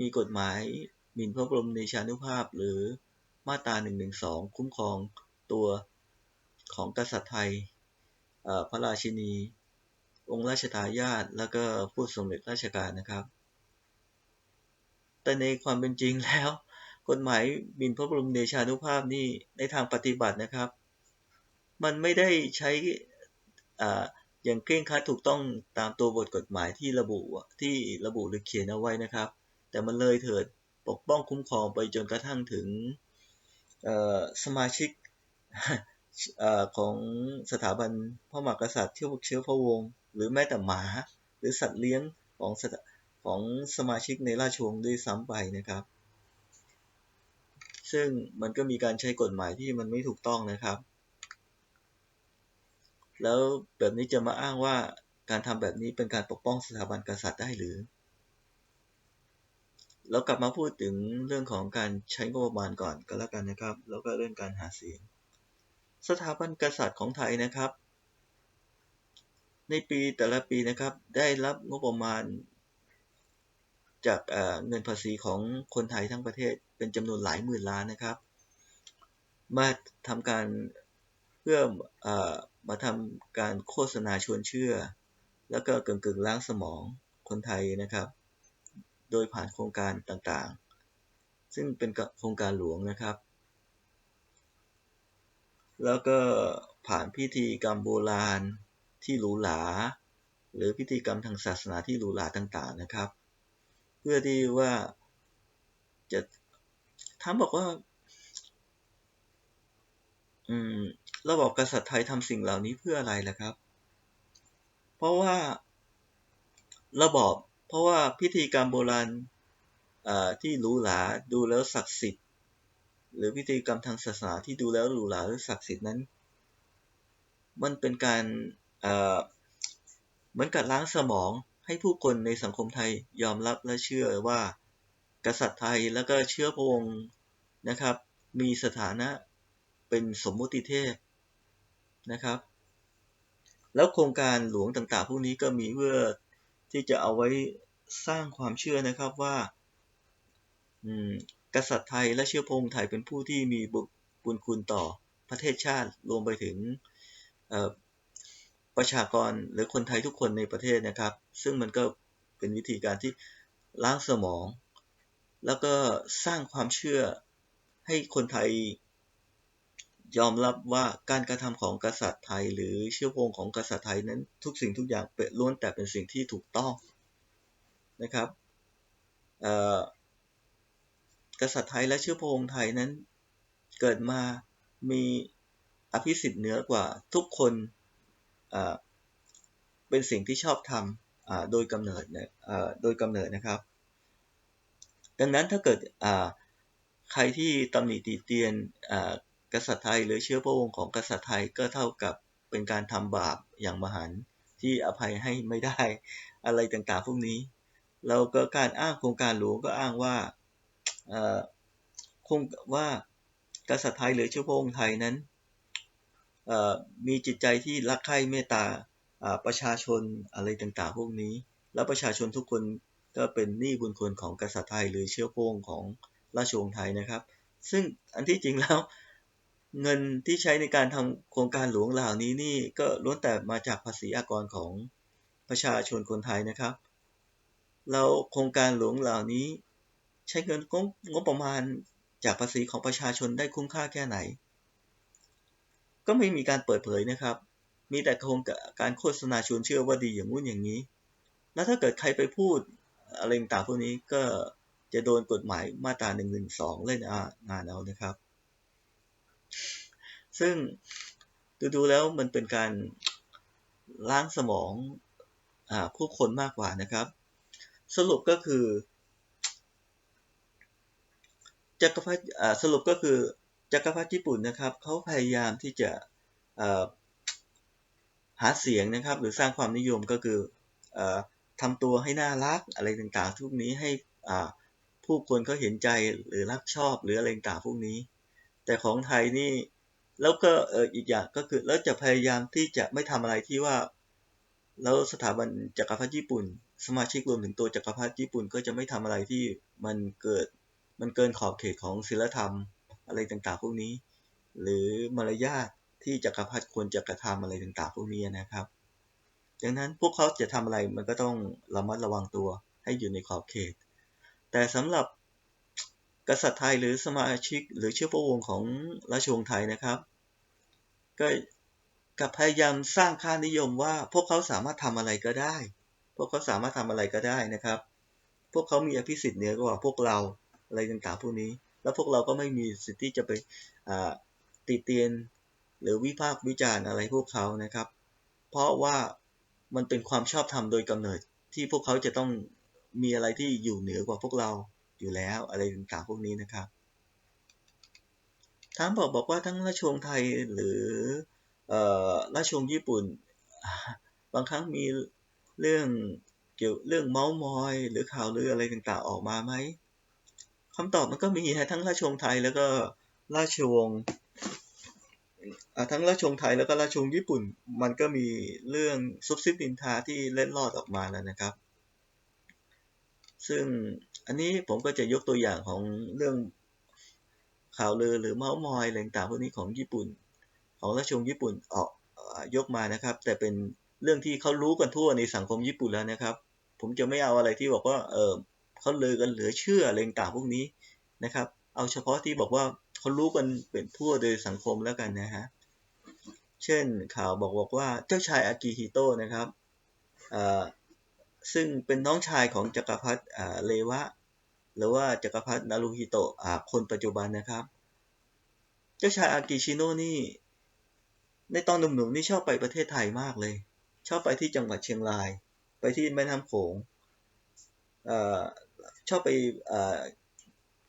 A: มีกฎหมายหมิ่นพระบรมเดชานุภาพหรือมาตรา112คุ้มครองตัวของกษัตริย์ไทยพระราชินีองค์ราชทายาทแล้วก็ผู้สำเร็จราชการนะครับแต่ในความเป็นจริงแล้วกฎหมายหมิ่นพระบรมเดชานุภาพนี่ในทางปฏิบัตินะครับมันไม่ได้ใช้อย่างเคร่งครัดถูกต้องตามตัวบทกฎหมายที่ระบุหรือเขียนเอาไว้นะครับแต่มันเลยเถิดปกป้องคุ้มครองไปจนกระทั่งถึงสมาชิกของสถาบันพระมหากษัตริย์เชื้อพระวงศ์หรือแม้แต่หมาหรือสัตว์เลี้ยงของสมาชิกในราชวงศ์ด้วยซ้ำไปนะครับซึ่งมันก็มีการใช้กฎหมายที่มันไม่ถูกต้องนะครับแล้วแบบนี้จะมาอ้างว่าการทำแบบนี้เป็นการปกป้องสถาบันกษัตริย์ได้หรือเรากลับมาพูดถึงเรื่องของการใช้งบประมาณก่อนก็แล้วกันนะครับแล้วก็เรื่องการหาเสียงสถาบันกษัตริย์ของไทยนะครับในปีแต่ละปีนะครับได้รับงบประมาณจากเงินภาษีของคนไทยทั้งประเทศเป็นจำนวนหลายหมื่นล้านนะครับมาทำการเพื่อมาทำการโฆษณาชวนเชื่อแล้วก็กึ่งล้างสมองคนไทยนะครับโดยผ่านโครงการต่างๆซึ่งเป็นโครงการหลวงนะครับแล้วก็ผ่านพิธีกรรมโบราณที่หรูหราหรือพิธีกรรมทางศาสนาที่หรูหราต่างๆนะครับเพื่อที่ว่าจะถามบอกว่าระบอบกษัตริย์ไทยทำสิ่งเหล่านี้เพื่ออะไรล่ะครับเพราะว่าระบอบเพราะว่าพิธีกรรมโบราณที่หรูหราดูแล้วศักดิ์สิทธิ์หรือพิธีกรรมทางศาสนาที่ดูแล้วหรูหราหรือศักดิ์สิทธิ์นั้นมันเป็นการเหมือนกับล้างสมองให้ผู้คนในสังคมไทยยอมรับและเชื่อว่ากษัตริย์ไทยแล้วก็เชื้อพระวงศ์นะครับมีสถานะเป็นสมมุติเทพนะครับแล้วโครงการหลวงต่างๆพวกนี้ก็มีเพื่อที่จะเอาไว้สร้างความเชื่อนะครับว่ากษัตริย์ไทยและเชื้อพระวงศ์ไทยเป็นผู้ที่มีบุญคุณต่อประเทศชาติรวมไปถึงประชากรหรือคนไทยทุกคนในประเทศนะครับซึ่งมันก็เป็นวิธีการที่ล้างสมองแล้วก็สร้างความเชื่อให้คนไทยยอมรับว่าการกระทำของกษัตริย์ไทยหรือเชื้อพระวงศ์ของกษัตริย์ไทยนั้นทุกสิ่งทุกอย่างเป็นล้วนแต่เป็นสิ่งที่ถูกต้องนะครับกษัตริย์ไทยและเชื้อพระวงศ์ไทยนั้นเกิดมามีอภิสิทธิ์เหนือกว่าทุกคนเป็นสิ่งที่ชอบทำโดยกำเนิดนะครับดังนั้นถ้าเกิดใครที่ตำหนิติเตียนกษัตริย์ไทยหรือเชื้อพระวงศ์ของกษัตริย์ไทยก็เท่ากับเป็นการทำบาปอย่างมหันต์ที่อภัยให้ไม่ได้อะไรต่างๆพวกนี้แล้วก็การอ้างโครงการหลวงก็อ้างว่าคงว่ากษัตริย์ไทยหรือเชื้อพระวงศ์ไทยนั้นมีจิตใจที่รักใคร่เมตตาประชาชนอะไรต่างๆพวกนี้แล้วประชาชนทุกคนก็เป็นหนี้บุญคุณของกษัตริย์ไทยหรือเชื้อพระวงศ์ของราชวงศ์ไทยนะครับซึ่งอันที่จริงแล้วเงินที่ใช้ในการทำโครงการหลวงเหล่านี้นี่ก็ล้วนแต่มาจากภาษีอากรของประชาชนคนไทยนะครับแล้วโครงการหลวงเหล่านี้ใช้เงินงบประมาณจากภาษีของประชาชนได้คุ้มค่าแค่ไหนก็ไม่มีการเปิดเผยนะครับมีแต่การโฆษณาชวนเชื่อว่าดีอย่างงู้นอย่างนี้แล้วถ้าเกิดใครไปพูดอะไรต่างๆพวกนี้ก็จะโดนกฎหมายมาตรา112เล่นงานเอานะครับซึ่งดูแล้วมันเป็นการล้างสมองผู้คนมากกว่านะครับ สรุปก็คือจักรพรรดิสรุปก็คือจักรพรรดิญี่ปุ่นนะครับเขาพยายามที่จะหาเสียงนะครับหรือสร้างความนิยมก็คือทำตัวให้น่ารักอะไรต่างๆพวกนี้ให้ผู้คนเขาเห็นใจหรือรักชอบหรืออะไรต่างๆพวกนี้แต่ของไทยนี่แล้วก็อีกอย่างก็คือแล้วจะพยายามที่จะไม่ทำอะไรที่ว่าแล้วสถาบันจักรพรรดิญี่ปุ่นสมาชิกรวมถึงตัวจักรพรรดิญี่ปุ่นก็จะไม่ทำอะไรที่มันเกินขอบเขตของศีลธรรมอะไรต่างๆพวกนี้หรือมารยาทที่จักรพรรดิควรจะกระทำอะไรต่างๆพวกนี้นะครับดังนั้นพวกเขาจะทำอะไรมันก็ต้องระมัดระวังตัวให้อยู่ในขอบเขตแต่สำหรับกษัตริย์ไทยหรือสมาชิกหรือเชื้อพระวงศ์ของราชวงศ์ไทยนะครับก็กับพยายามสร้างค่านิยมว่าพวกเขาสามารถทำอะไรก็ได้พวกเขาสามารถทำอะไรก็ได้นะครับพวกเขามีอภิสิทธิ์เหนือกว่าพวกเราอะไรต่างๆพวกนี้แล้วพวกเราก็ไม่มีสิทธิ์ที่จะไปติเตียนหรือวิพากษ์วิจารณ์อะไรพวกเขานะครับเพราะว่ามันเป็นความชอบธรรมโดยกำเนิดที่พวกเขาจะต้องมีอะไรที่อยู่เหนือกว่าพวกเราอยู่แล้วอะไรต่างๆพวกนี้นะครับทั้งบอกว่าทั้งราชวงศ์ไทยหรือราชวงศ์ญี่ปุ่นบางครั้งมีเรื่องเกี่ยวเรื่องเมาส์มอยหรือข่าวลืออะไรต่างๆออกมาไหมคำตอบมันก็มีทั้งราชวงศ์ไทยแล้วก็ราชวงศ์ทั้งราชวงศ์ไทยแล้วก็ราชวงศ์ญี่ปุ่นมันก็มีเรื่องซุบซิบนินทาที่เล็ดลอดออกมาแล้วนะครับซึ่งอันนี้ผมก็จะยกตัวอย่างของเรื่องข่าวลือหรือเมาส์มอยอะไรต่างๆพวกนี้ของญี่ปุ่นของราชวงศ์ญี่ปุ่นออกยกมานะครับแต่เป็นเรื่องที่เขารู้กันทั่วในสังคมญี่ปุ่นแล้วนะครับผมจะไม่เอาอะไรที่บอกว่าเขาลือกันเหลือเชื่ออะไรต่างๆพวกนี้นะครับเอาเฉพาะที่บอกว่าเขารู้กันเป็นทั่วโดยสังคมแล้วกันนะฮะเช่นข่าวบอกว่าเจ้าชายอากิฮิโตะนะครับซึ่งเป็นน้องชายของจักรพรรดิเรวะหรือว่าจักรพรรดินารูฮิโตะคนปัจจุบันนะครับเจ้าชายอากิชิโนะนี่ในตอนหนุ่มๆนี่ชอบไปประเทศไทยมากเลยชอบไปที่จังหวัดเชียงรายไปที่แม่น้ำโขงชอบไป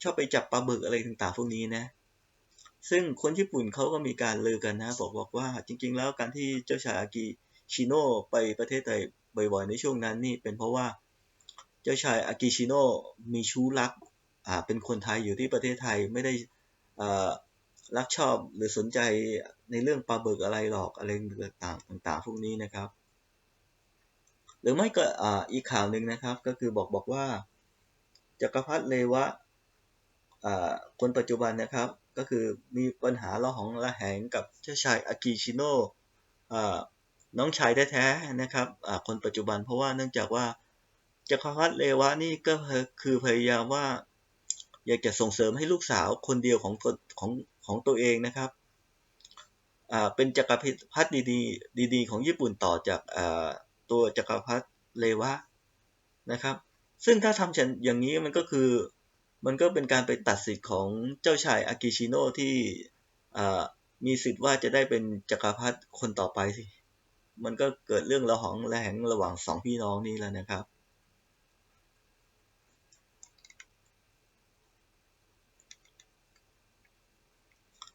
A: ชอบไปจับปลาบึกอะไรต่างๆพวกนี้นะซึ่งคนญี่ปุ่นเขาก็มีการลือกันนะบอกว่าจริงๆแล้วการที่เจ้าชายอากิชิโนะไปประเทศไทยบ่อยๆในช่วงนั้นนี่เป็นเพราะว่าเจ้าชายอากิชิโนะมีชู้รักเป็นคนไทยอยู่ที่ประเทศไทยไม่ได้รักชอบหรือสนใจในเรื่องปลาบึกอะไรหรอกอะไรต่างๆพวกนี้นะครับหรือไม่ก็อีกข่าวหนึ่งนะครับก็คือบอกว่าจักรพรรดิเรวะคนปัจจุบันนะครับก็คือมีปัญหาระหองระแหงกับเจ้าชายอากิชิโนะน้องชายแท้ๆนะครับคนปัจจุบันเพราะว่าเนื่องจากว่าจักรพรรดิเรวะนี่ก็คือพยายามว่าอยากจะส่งเสริมให้ลูกสาวคนเดียวของตัวเองนะครับเป็นจักรพรรดิดีๆของญี่ปุ่นต่อจากตัวจักรพรรดิเรวะนะครับซึ่งถ้าทำอย่างนี้มันก็เป็นการไปตัดสิทธิ์ของเจ้าชายอากิชิโนะที่มีสิทธิ์ว่าจะได้เป็นจักรพรรดิคนต่อไปสิมันก็เกิดเรื่องระหองระแหงระหว่างสองพี่น้องนี้แล้วนะครับ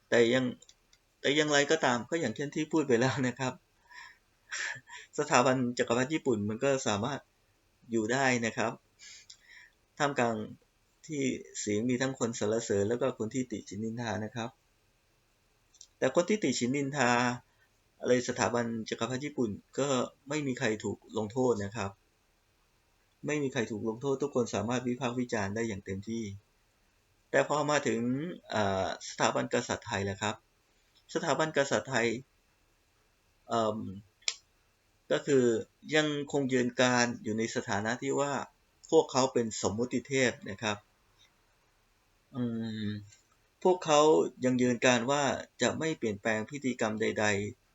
A: แต่อย่างไรก็ตามก็อย่างเช่นที่พูดไปแล้วนะครับสถาบันจักรพรรดิญี่ปุ่นมันก็สามารถอยู่ได้นะครับท่ามกลางที่เสียงมีทั้งคนสรรเสริญแล้วก็คนที่ติฉินนินทานะครับแต่คนที่ติฉินนินทาอะไรสถาบันจักรพรรดิญี่ปุ่นก็ไม่มีใครถูกลงโทษนะครับไม่มีใครถูกลงโทษทุกคนสามารถวิพากษ์วิจารณ์ได้อย่างเต็มที่แต่พอมาถึงสถาบันกษัตริย์ไทยแล้วครับสถาบันกษัตริย์ไทยก็คือยังคงยืนการอยู่ในสถานะที่ว่าพวกเขาเป็นสมมุติเทพนะครับพวกเขายังยืนการว่าจะไม่เปลี่ยนแปลงพิธีกรรมใด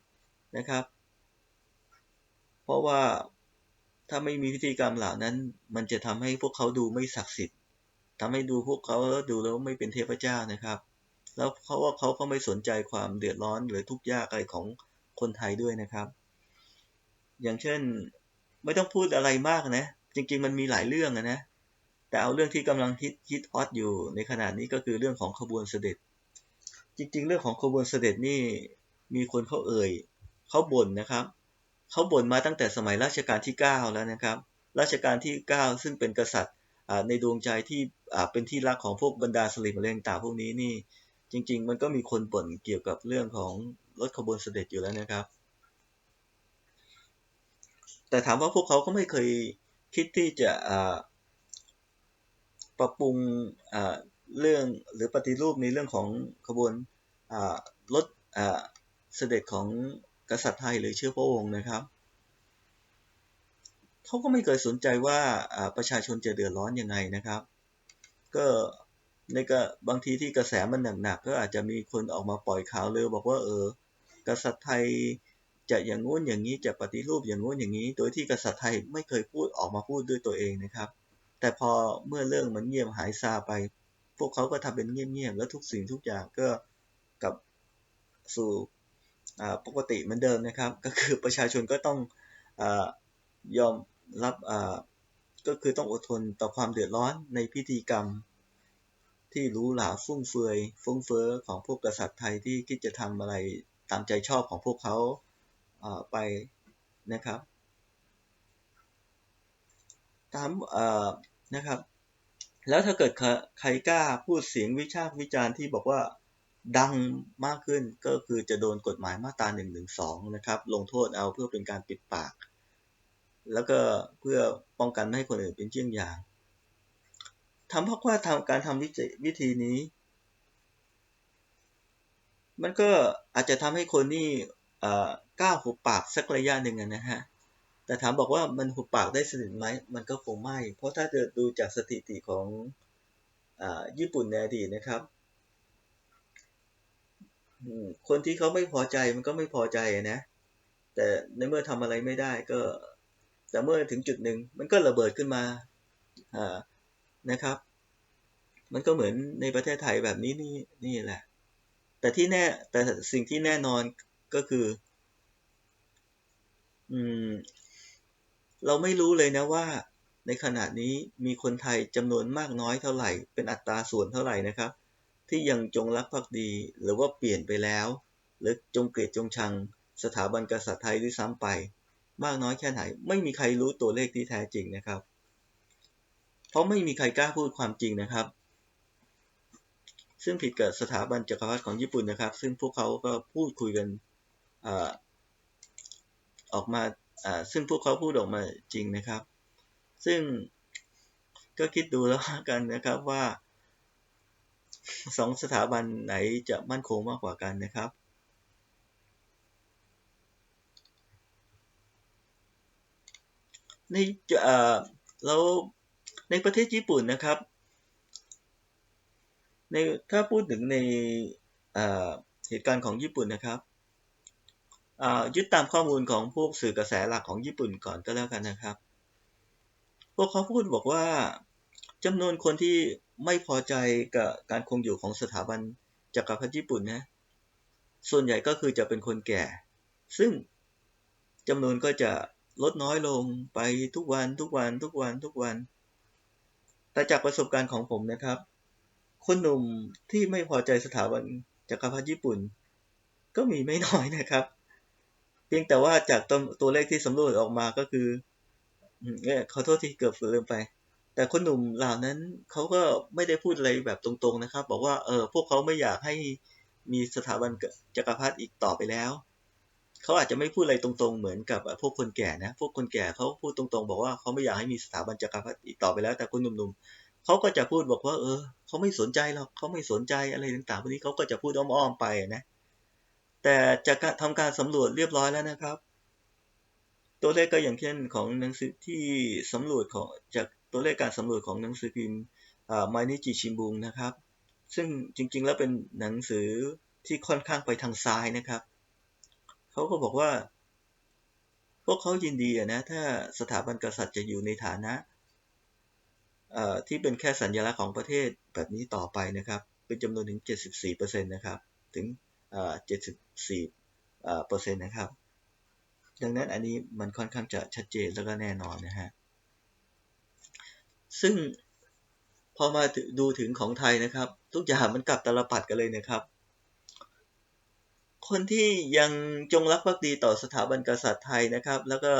A: ๆนะครับเพราะว่าถ้าไม่มีพิธีกรรมเหล่านั้นมันจะทำให้พวกเขาดูไม่ศักดิ์สิทธิ์ทำให้ดูพวกเขาดูแล้วไม่เป็นเทพเจ้านะครับแล้วเพราะว่าเขาก็ไม่สนใจความเดือดร้อนหรือทุกข์ยากอะไรของคนไทยด้วยนะครับอย่างเช่นไม่ต้องพูดอะไรมากนะจ จริงๆมันมีหลายเรื่องนะแต่เอาเรื่องที่กำลังฮิตฮอตอยู่ในขณะนี้ก็คือเรื่องของขบวนเสด็จจริงๆเรื่องของขบวนเสด็จนี่มีคนเขาบ่นนะครับเขาบ่นมาตั้งแต่สมัยรัชกาลที่9แล้วนะครับรัชกาลที่9ซึ่งเป็นกษัตริย์ในดวงใจที่เป็นที่รักของพวกบรรดาสลิมอะไรต่างๆพวกนี้นี่จริงๆมันก็มีคนบ่นเกี่ยวกับเรื่องของรถขบวนเสด็จอยู่แล้วนะครับแต่ถามว่าพวกเขาก็ไม่เคยคิดที่จะปรับปรุงเรื่องหรือปฏิรูปในเรื่องของขบวนรถเสด็จของกษัตริย์ไทยหรือเชื้อพระวงศ์นะครับเขาก็ไม่เคยสนใจว่าประชาชนจะเดือดร้อนยังไงนะครับก็บางทีที่กระแสมันหนักๆก็อาจจะมีคนออกมาปล่อยข่าวเลยบอกว่ากษัตริย์ไทยจะอย่างงู้นอย่างนี้จะปฏิรูปอย่างงู้นอย่างนี้โดยที่กษัตริย์ไทยไม่เคยออกมาพูดด้วยตัวเองนะครับแต่พอเมื่อเรื่องมันเงียบหายซาไปพวกเขาก็ทำเป็นเงียบๆแล้วทุกสิ่งทุกอย่างก็กลับสู่ปกติเหมือนเดิมนะครับก็คือประชาชนก็ต้องยอมรับก็คือต้องอดทนต่อความเดือดร้อนในพิธีกรรมที่หรูหราฟุ่มเฟือยฟุ้งเฟ้อของพวกกษัตริย์ไทยที่คิดจะทำอะไรตามใจชอบของพวกเขาไปนะครับตามนะครับแล้วถ้าเกิดใครกล้าพูดเสียงวิพากษ์วิจารณ์ที่บอกว่าดังมากขึ้นก็คือจะโดนกฎหมายมาตรา112นะครับลงโทษเอาเพื่อเป็นการปิดปากแล้วก็เพื่อป้องกันไม่ให้คนอื่นเป็นเยี่ยงอย่างเพราะว่าการทำวิธีนี้มันก็อาจจะทำให้คนนี่กล้าหุบปากสักระยะหนึ่งนะฮะแต่ถามบอกว่ามันหุบปากได้สนิทไหมมันก็คงไม่เพราะถ้าจะดูจากสถิติของญี่ปุ่นในอดีตนะครับคนที่เขาไม่พอใจมันก็ไม่พอใจนะแต่ในเมื่อทำอะไรไม่ได้ก็แต่เมื่อถึงจุดหนึ่งมันก็ระเบิดขึ้นมานะครับมันก็เหมือนในประเทศไทยแบบนี้นี่แหละแต่สิ่งที่แน่นอนก็คืออืมเราไม่รู้เลยนะว่าในขณะนี้มีคนไทยจำนวนมากน้อยเท่าไหร่เป็นอัตราส่วนเท่าไหร่นะครับที่ยังจงรักภักดีหรือว่าเปลี่ยนไปแล้วหรือจงเกลียดจงชังสถาบันกษัตริย์ไทยด้วยซ้ำไปมากน้อยแค่ไหนไม่มีใครรู้ตัวเลขที่แท้จริงนะครับเพราะไม่มีใครกล้าพูดความจริงนะครับซึ่งผิดกับสถาบันจักรพรรดิของญี่ปุ่นนะครับซึ่งพวกเขาก็พูดคุยกันออกมาซึ่งพวกเขาพูดออกมาจริงนะครับซึ่งก็คิดดูแล้วกันนะครับว่า2สถาบันไหนจะมั่นคงมากกว่ากันนะครับในแล้วในประเทศญี่ปุ่นนะครับในถ้าพูดถึงในเหตุการณ์ของญี่ปุ่นนะครับยึดตามข้อมูลของพวกสื่อกระแสหลักของญี่ปุ่นก่อนก็แล้วกันนะครับพวกเขาพูดบอกว่าจำนวนคนที่ไม่พอใจกับการคงอยู่ของสถาบันจักรพรรดิญี่ปุ่นนะส่วนใหญ่ก็คือจะเป็นคนแก่ซึ่งจำนวนก็จะลดน้อยลงไปทุกวันแต่จากประสบการณ์ของผมนะครับคนหนุ่มที่ไม่พอใจสถาบันจักรพรรดิญี่ปุ่นก็มีไม่น้อยนะครับเพียงแต่ว่าจากตัวเลขที่สำรวจออกมาก็คือขอโทษที่เกือบลืมไปแต่คนหนุ่มเหล่านั้นเขาก็ไม่ได้พูดอะไรแบบตรงๆนะครับบอกว่าพวกเขาไม่อยากให้มีสถาบันจักรพรรดิอีกต่อไปแล้วเขาอาจจะไม่พูดอะไรตรงๆเหมือนกับพวกคนแก่นะพวกคนแก่เขาพูดตรงๆบอกว่าเขาไม่อยากให้มีสถาบันจักรพรรดิอีกต่อไปแล้วแต่คนหนุ่มๆเขาก็จะพูดบอกว่าเขาไม่สนใจหรอกเขาไม่สนใจอะไรต่างๆพวกนี้เขาก็จะพูดอ้อมๆไปนะแต่จากการทำการสำรวจเรียบร้อยแล้วนะครับ ตัวเลขก็อย่างเช่นของหนังสือที่สำรวจของจากตัวเลขการสำรวจของหนังสือพิมพ์มานิจิชินบุงนะครับซึ่งจริงๆแล้วเป็นหนังสือที่ค่อนข้างไปทางซ้ายนะครับเขาก็บอกว่าพวกเขายินดีนะถ้าสถาบันกษัตริย์จะอยู่ในฐานะที่เป็นแค่สัญลักษณ์ของประเทศแบบนี้ต่อไปนะครับเป็นจำนวนถึง74%นะครับถึง74%นะครับดังนั้นอันนี้มันค่อนข้างจะชัดเจนแล้วก็แน่นอนนะฮะ ซึ่งพอมาดูถึงของไทยนะครับทุกอย่างมันกลับตาลปัดกันเลยนะครับคนที่ยังจงรักภักดีต่อสถาบันกษัตริย์ไทยนะครับแล้วก็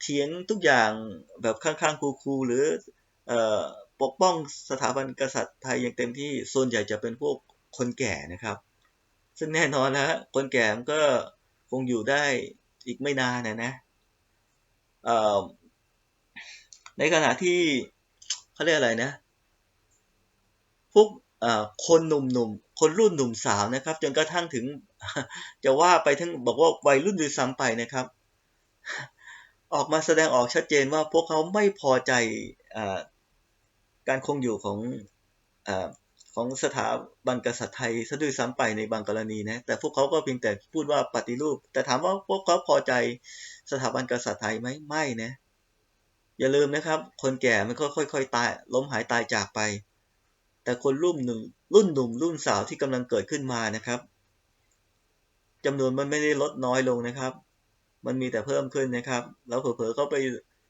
A: เถียงทุกอย่างแบบข้างๆคูลๆหรือปกป้องสถาบันกษัตริย์ไทยอย่างเต็มที่ส่วนใหญ่จะเป็นพวกคนแก่นะครับซึ่งแน่นอนนะคนแก่มันก็คงอยู่ได้อีกไม่นานนะในขณะที่เขาเรียกอะไรนะพวกคนหนุ่มๆคนรุ่นหนุ่มสาวนะครับจนกระทั่งถึงจะว่าไปถึงบอกว่าวัยรุ่นด้วยซ้ำไปนะครับออกมาแสดงออกชัดเจนว่าพวกเขาไม่พอใจการคงอยู่ของสถาบันกษัตริย์ไทยซะด้วยซ้ำไปในบางกรณีนะแต่พวกเขาก็เพียงแต่พูดว่าปฏิรูปแต่ถามว่าพวกเขาพอใจสถาบันกษัตริย์ไทยไหมไม่นะอย่าลืมนะครับคนแก่มันก็ค่อยๆตายล้มหายตายจากไปแต่คนรุ่นหนุ่มรุ่นสาวที่กำลังเกิดขึ้นมานะครับจำนวนมันไม่ได้ลดน้อยลงนะครับมันมีแต่เพิ่มขึ้นนะครับแล้วเผลอๆก็ไป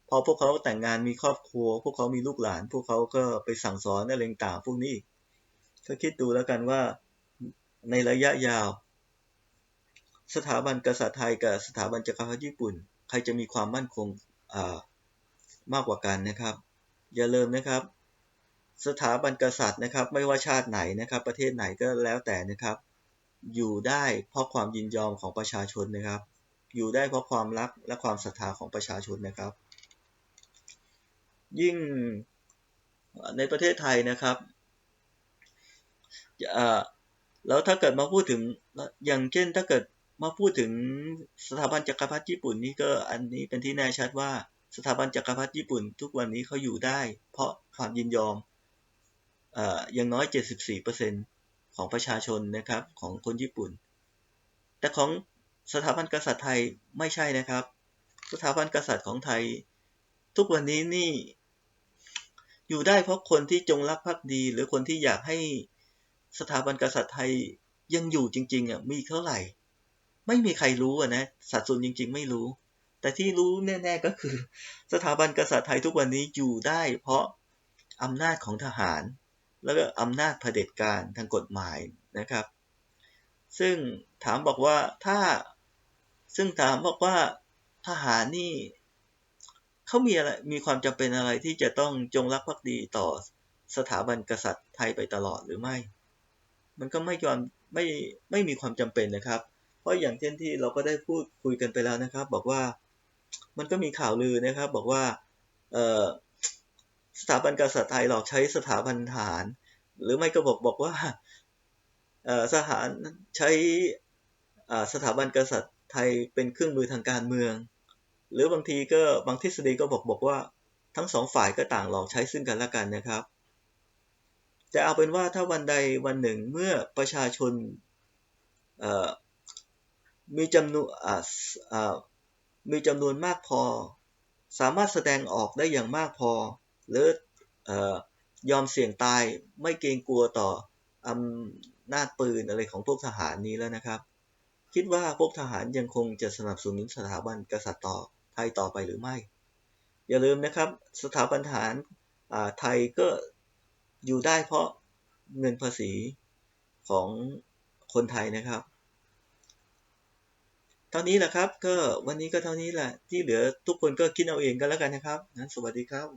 A: พอพวกเขาแต่งงานมีครอบครัวพวกเขามีลูกหลานพวกเขาก็ไปสั่งสอนอะไรต่างๆพวกนี้ก็คิดดูแล้วกันว่าในระยะยาวสถาบันกษัตริย์ไทยกับสถาบันจักรพรรดิญี่ปุ่นใครจะมีความมั่นคงมากกว่ากันนะครับอย่าลืมนะครับสถาบันกษัตริย์นะครับไม่ว่าชาติไหนนะครับประเทศไหนก็แล้วแต่นะครับอยู่ได้เพราะความยินยอมของประชาชนนะครับอยู่ได้เพราะความรักและความศรัทธาของประชาชนนะครับยิ่งในประเทศไทยนะครับแล้วถ้าเกิดมาพูดถึงอย่างเช่นถ้าเกิดมาพูดถึงสถาบันจักรพรรดิญี่ปุ่นนี่ก็อันนี้เป็นที่แน่ชัดว่าสถาบันจักรพรรดิญี่ปุ่นทุกวันนี้เขาอยู่ได้เพราะความยินยอมอย่างน้อย 74% ของประชาชนนะครับของคนญี่ปุ่นแต่ของสถาบันกษัตริย์ไทยไม่ใช่นะครับสถาบันกษัตริย์ของไทยทุกวันนี้นี่อยู่ได้เพราะคนที่จงรักภักดีหรือคนที่อยากให้สถาบันกษัตริย์ไทยยังอยู่จริงๆมีเท่าไหร่ไม่มีใครรู้นะสัดส่วนจริงๆไม่รู้แต่ที่รู้แน่ๆก็คือสถาบันกษัตริย์ไทยทุกวันนี้อยู่ได้เพราะอำนาจของทหารแล้วก็อำนาจเผด็จการทางกฎหมายนะครับซึ่งถามบอกว่าทหารนี่เขามีอะไรมีความจำเป็นอะไรที่จะต้องจงรักภักดีต่อสถาบันกษัตริย์ไทยไปตลอดหรือไม่มันก็ไม่ไม่มีความจำเป็นนะครับเพราะอย่างเช่นที่เราก็ได้พูดคุยกันไปแล้วนะครับบอกว่ามันก็มีข่าวลือนะครับบอกว่าเอ่อสถาบันกษัตริย์ไทยหลอกใช้สถาบันทหารหรือไม่ก็บอกว่าทหารใช้สถาบันกษัตริย์ไทยเป็นเครื่องมือทางการเมืองหรือบางทีก็บางทฤษฎีก็บอกว่าทั้งสองฝ่ายก็ต่างหลอกใช้ซึ่งกันและกันนะครับแต่เอาเป็นว่าถ้าวันใดวันหนึ่งเมื่อประชาชนมีจำนวนมีจำนวนมากพอสามารถแสดงออกได้อย่างมากพอหรือยอมเสี่ยงตายไม่เกรงกลัวต่ออำนาจปืนอะไรของพวกทหารนี้แล้วนะครับคิดว่าพวกทหารยังคงจะสนับสนุนสถาบันกษัตริย์ไทยต่อไปหรือไม่อย่าลืมนะครับสถาบันทหารไทยก็อยู่ได้เพราะเงินภาษีของคนไทยนะครับเท่านี้แหละครับก็วันนี้ก็เท่านี้แหละที่เหลือทุกคนก็คิดเอาเองก็แล้วกันนะครับงั้นสวัสดีครับ